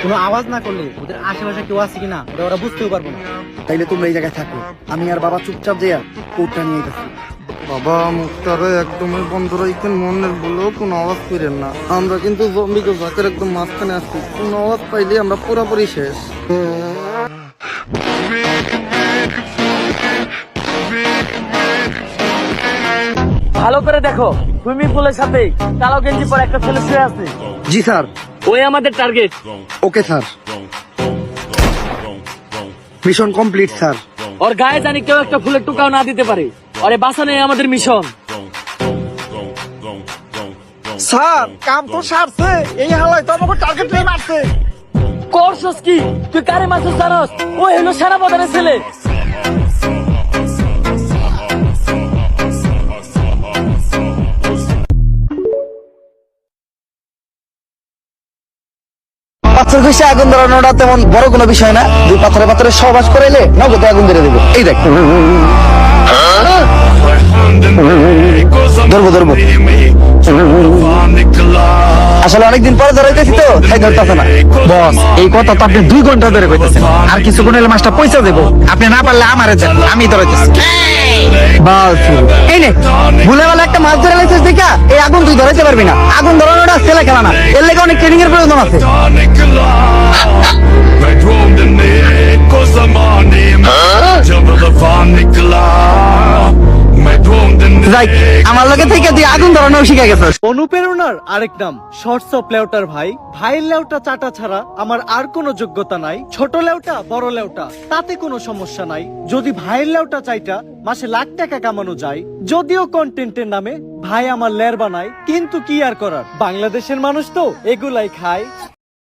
কোনো আওয়াজ না করলে ওদের আশেপাশে কেউ আছে কিনা ওরা বুঝতেও পারবো না। তাইলে তোমরা এই জায়গায় থাকো, আমি আর বাবা চুপচাপ যাইয়া কোটটা নিয়ে গেছি। বাবা মুখটারে একদমই বন্ধ রাখেন, মনের বলেও কোনো আওয়াজ করেন না। আমরা কিন্তু জম্বিকে জাকের একদম মাঝখানে আসছি, কোনো আওয়াজ পাইলে আমরা পুরোপুরি শেষ। ভালো করে দেখো, সুইমিং পুলের সাথে কালো গেঞ্জি পরে একটা ছেলে শুয়ে আছে। জি স্যার। ওই আমাদের target. Okay sir, mission complete sir. ওর গায়ে জানি কেউ একটা ফুলের টুকাও না দিতে পারে। ওরে বাঁচানোই আমাদের মিশন। স্যার কাম তো সারছে, এই হালায় তো আমাকে টার্গেট নিয়ে মারছে। করছস কি তুই? কারে মারছস জানোস? ও হলো সেনাপ্রধানের ছেলে। পাথর ঘষে আগুন ধরানোটা তেমন বড় কোনো বিষয় না, দুই পাথরে পাথরে সহবাস করাইলে নগদে আগুন ধরে দেবো। এই দেখ, ধরবো ধরবো। আসলে অনেকদিন পরে ধরাইতেছি তো তাই ধরতেছে না। বস, এই কথা তো আপনি 2 ঘন্টা ধরে কইতেছেন, আর কিছুক্ষণ হলে মাছটা পয়সা দেবো। আপনি না পারলে আমারে দেন, আমি ধরাইতেছি। এই নে, ভুলে বেলা একটা মাছ ধরে লাইছিস দেখা এই আগুন তুই ধরাইতে পারবি না। আগুন ধরানোটা ছেলে খেলা না, এর লেগে অনেক ট্রেনিং এর প্রয়োজন আছে। যাই, আমার লগে থেকে তুই আগুন ধরানো শিখে গেছিস। অনুপ্রেরণার আরেক নাম শর্টস অফ লেউটার ভাই। ভাইয়ের লেউটা চাটা ছাড়া আমার আর কোনো যোগ্যতা নাই। ছোট লেউটা বড় লেউটা তাতে কোনো সমস্যা নাই। যদি ভাইয়ের লেউটা চাইটা মাসে লাখ টাকা কামানো যায়, যদিও কন্টেন্টের নামে ভাই আমার লের বানায়, কিন্তু কি আর করার, বাংলাদেশের মানুষ তো এগুলাই খায়।